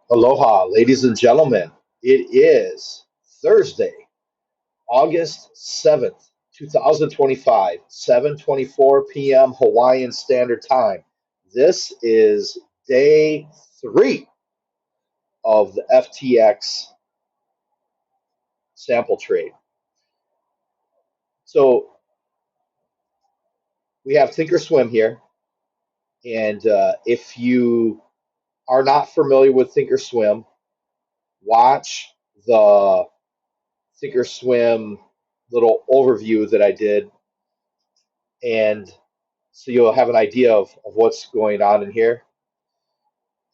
Aloha, ladies and gentlemen. It is Thursday, August 7th, 2025, 7:24 p.m. Hawaiian Standard Time. This is day 3 of the FTX sample trade. So we have Thinkorswim here, and if you are not familiar with Thinkorswim, watch the Thinkorswim little overview that I did, and so you'll have an idea of what's going on in here.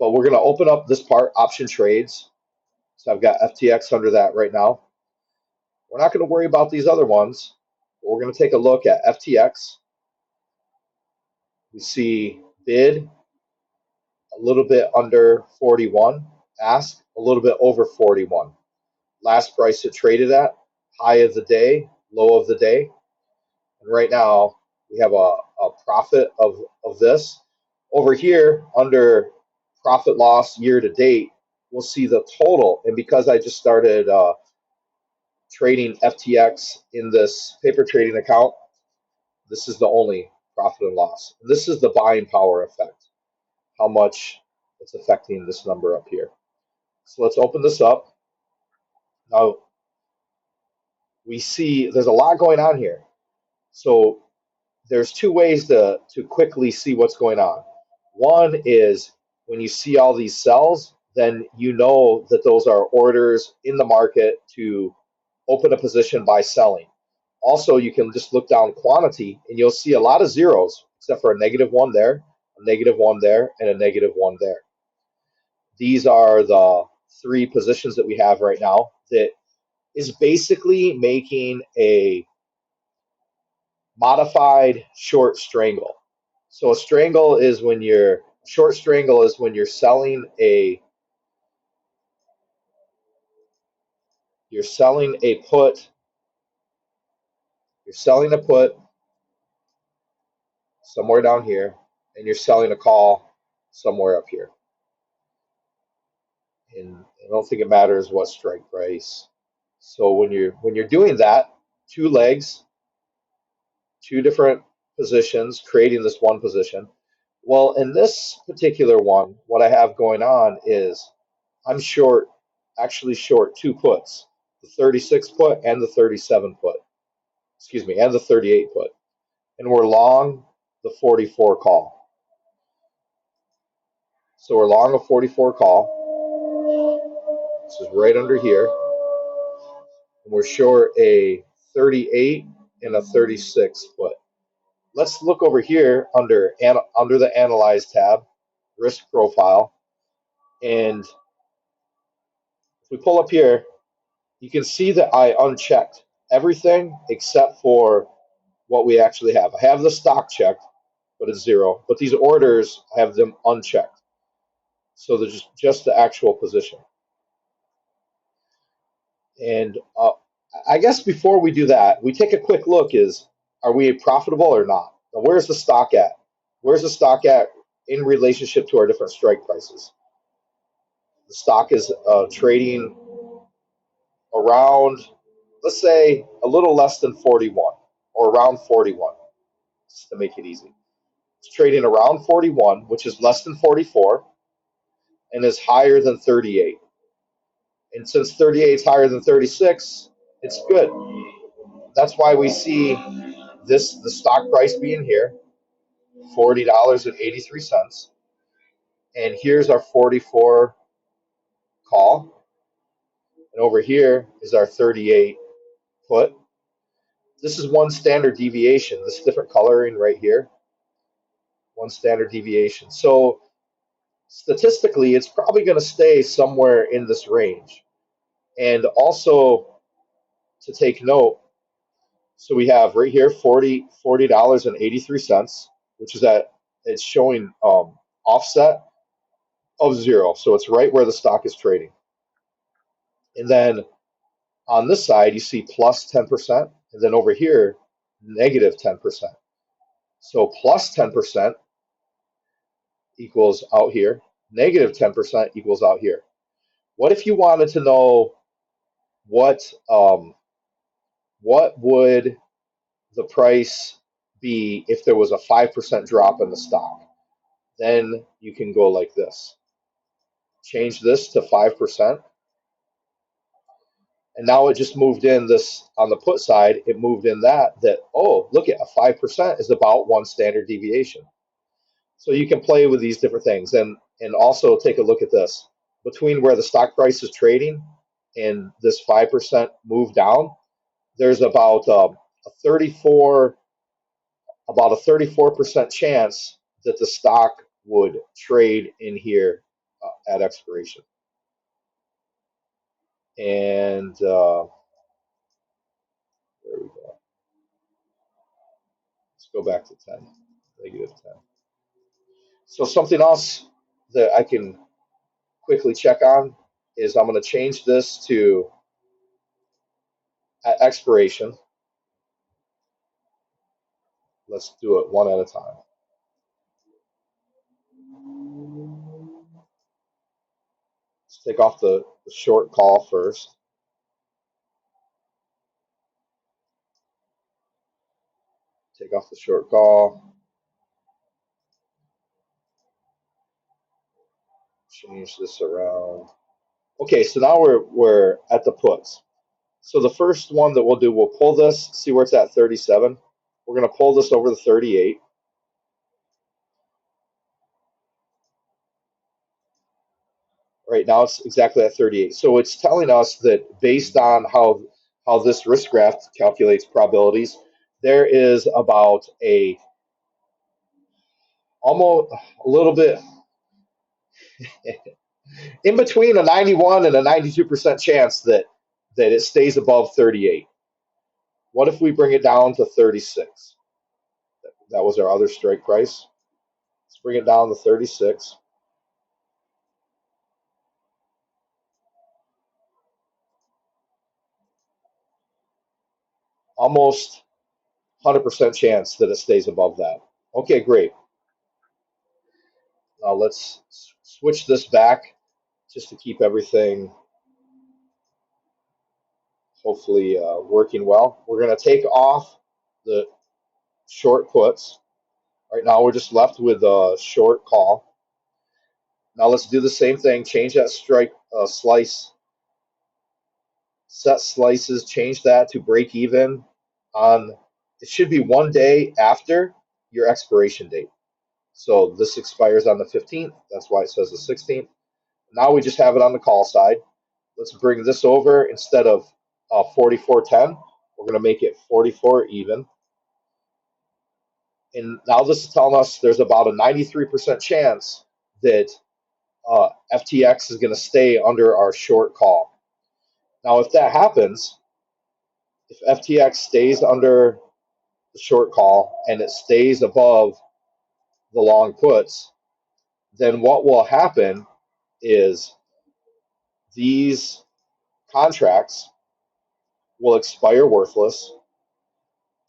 But we're going to open up this part, option trades. So I've got FTX under that right now. We're not going to worry about these other ones. But we're going to take a look at FTX. We see bid a little bit under 41, ask a little bit over 41. Last price it traded at, high of the day, low of the day. And right now we have a profit of this. Over here under profit loss year to date, we'll see the total. And because I just started trading FTX in this paper trading account, this is the only profit and loss. And this is the buying power effect, how much it's affecting this number up here. So let's open this up. Now we see there's a lot going on here. So there's two ways to quickly see what's going on. One is when you see all these sells, then you know that those are orders in the market to open a position by selling. Also, you can just look down quantity and you'll see a lot of zeros, except for a -1 there, a -1 there, and a -1 there. These are the three positions that we have right now that is basically making a modified short strangle. So a strangle is when you're short strangle is when you're selling a put, you're selling a put somewhere down here, and you're selling a call somewhere up here. And I don't think it matters what strike price. So when you're doing that, two legs, two different positions, creating this one position. Well, in this particular one, what I have going on is I'm short, actually short two puts, the 36 put and the 37 put, excuse me, and the 38 put. And we're long the 44 call. So we're long a 44 call. This is right under here. And we're short a 38 and a 36 put. Let's look over here under the Analyze tab, Risk Profile. And if we pull up here, you can see that I unchecked everything except for what we actually have. I have the stock checked, but it's zero. But these orders, I have them unchecked. So there's just the actual position. And I guess before we do that, we take a quick look are we profitable or not? Now, where's the stock at? Where's the stock at in relationship to our different strike prices? The stock is trading around, let's say, a little less than 41 or around 41, just to make it easy. It's trading around 41, which is less than 44, and is higher than 38. And since 38 is higher than 36, it's good. That's why we see the stock price being here, $40.83. And here's our 44 call. And over here is our 38 put. This is one standard deviation, this different coloring right here, one standard deviation. So statistically, it's probably going to stay somewhere in this range. And also to take note, so we have right here $40.83, which is it's showing offset of zero. So it's right where the stock is trading. And then on this side, you see plus 10%, and then over here, negative 10%. So plus 10% equals out here, negative 10% equals out here. What if you wanted to know what what would the price be if there was a 5% drop in the stock? Then you can go like this. Change this to 5%. And now it just moved in this on the put side, it moved in that, oh, look at a 5% is about one standard deviation. So you can play with these different things and also take a look at this. Between where the stock price is trading and this 5% move down, there's a 34 about a 34% chance that the stock would trade in here at expiration. And there we go. Let's go back to 10, -10. So something else that I can quickly check on is I'm going to change this to at expiration. Let's do it one at a time. Let's take off the short call first. Take off the short call. Change this around. Okay, so now we're at the puts. So the first one that we'll do, we'll pull this, see where it's at 37. We're going to pull this over the 38. Right now it's exactly at 38. So it's telling us that based on how this risk graph calculates probabilities, there is about a almost a little bit in between a 91 and a 92% chance that it stays above 38. What if we bring it down to 36? That was our other strike price. Let's bring it down to 36. Almost 100% chance that it stays above that. Okay, great. Now let's switch this back just to keep everything hopefully working well. We're going to take off the short puts. Right now we're just left with a short call. Now let's do the same thing. Change that strike slice, set slices, change that to break even on, it should be one day after your expiration date. So this expires on the 15th. That's why it says the 16th. Now we just have it on the call side. Let's bring this over. Instead of 44.10, we're going to make it 44 even. And now this is telling us there's about a 93% chance that FTX is going to stay under our short call. Now, if that happens, if FTX stays under the short call and it stays above the long puts, then what will happen is these contracts will expire worthless,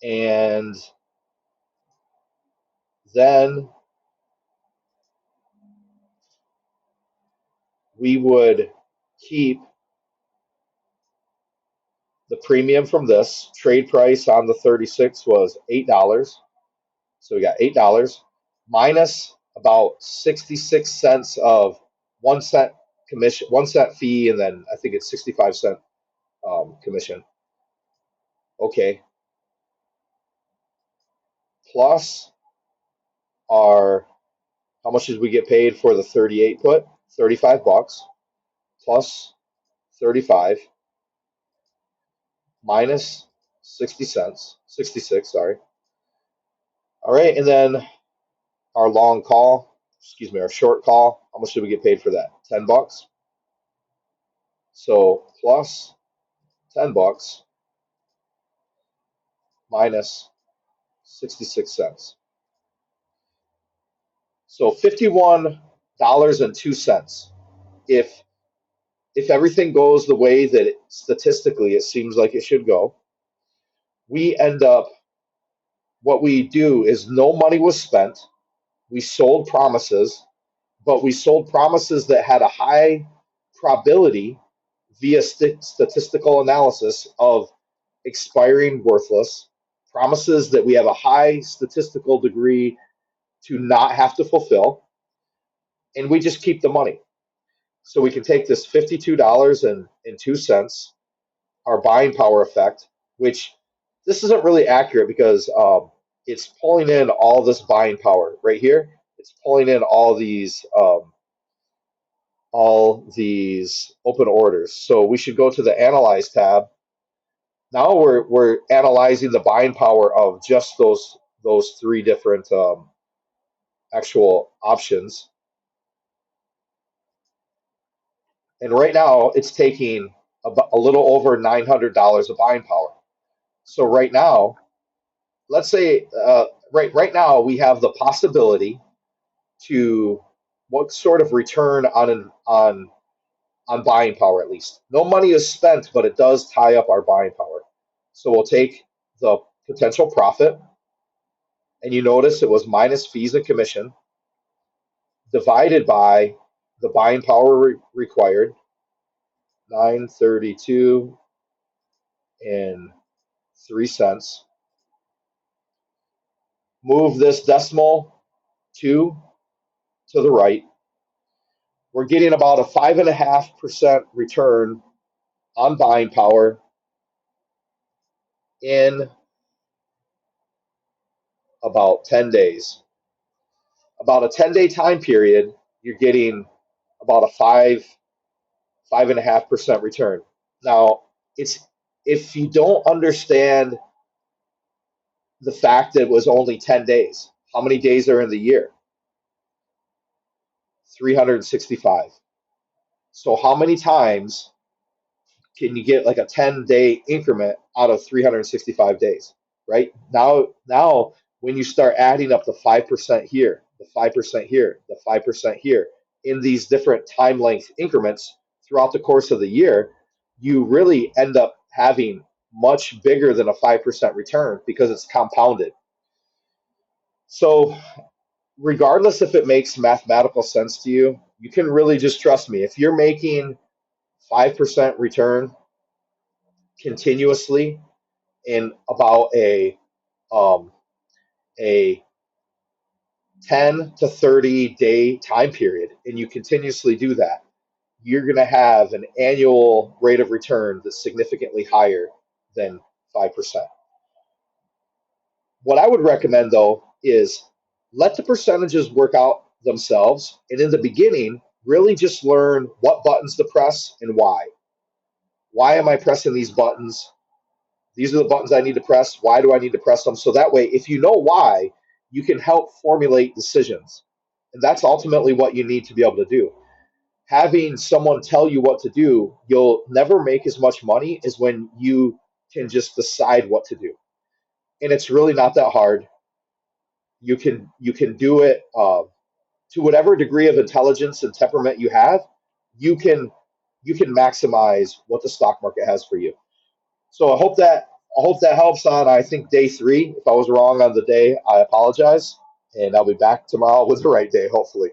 and then we would keep the premium from this. Trade price on the 36 was $8. So we got $8 minus about 66 cents of 1 cent commission, 1 cent fee, and then I think it's 65 cent commission. Okay. Plus our, how much did we get paid for the 38 put? $35 plus 35 minus 60 cents, 66, sorry. All right, and then our long call, excuse me, our short call, how much did we get paid for that? $10. So plus $10 minus 66 cents. So $51.02. If everything goes the way that statistically it seems like it should go, we end up, what we do is no money was spent. We sold promises, but we sold promises that had a high probability via statistical analysis of expiring worthless promises that we have a high statistical degree to not have to fulfill, and we just keep the money. So we can take this $52.02, our buying power effect, which this isn't really accurate because it's pulling in all this buying power right here. It's pulling in all these open orders. So we should go to the Analyze tab. Now we're analyzing the buying power of just those three different actual options. And right now it's taking a little over $900 of buying power. So right now, let's say right now we have the possibility to what sort of return on buying power at least. No money is spent, but it does tie up our buying power. So we'll take the potential profit, and you notice it was minus fees and commission divided by the buying power required, 932 and 3 cents. Move this decimal 2 to the right. We're getting about a 5.5% return on buying power in about 10 days. About a 10-day time period, you're getting about a 5.5% return. Now, it's if you don't understand the fact that it was only 10 days, how many days are in the year? 365. So how many times can you get like a 10-day increment out of 365 days, right? Now when you start adding up the 5% here, the 5% here, the 5% here in these different time length increments throughout the course of the year, you really end up having much bigger than a 5% return because it's compounded. So regardless if it makes mathematical sense to you, you can really just trust me. If you're making 5% return continuously in about a 10 to 30 day time period, and you continuously do that, you're going to have an annual rate of return that's significantly higher than 5%. What I would recommend though is let the percentages work out themselves, and in the beginning really just learn what buttons to press and why. Why am I pressing these buttons? These are the buttons I need to press. Why do I need to press them? So that way, if you know why, you can help formulate decisions. And that's ultimately what you need to be able to do. Having someone tell you what to do, you'll never make as much money as when you can just decide what to do. And it's really not that hard. You can do it to whatever degree of intelligence and temperament you have. You can you can maximize what the stock market has for you. So I hope that helps on, I think, day 3. If I was wrong on the day, I apologize, and I'll be back tomorrow with the right day, hopefully.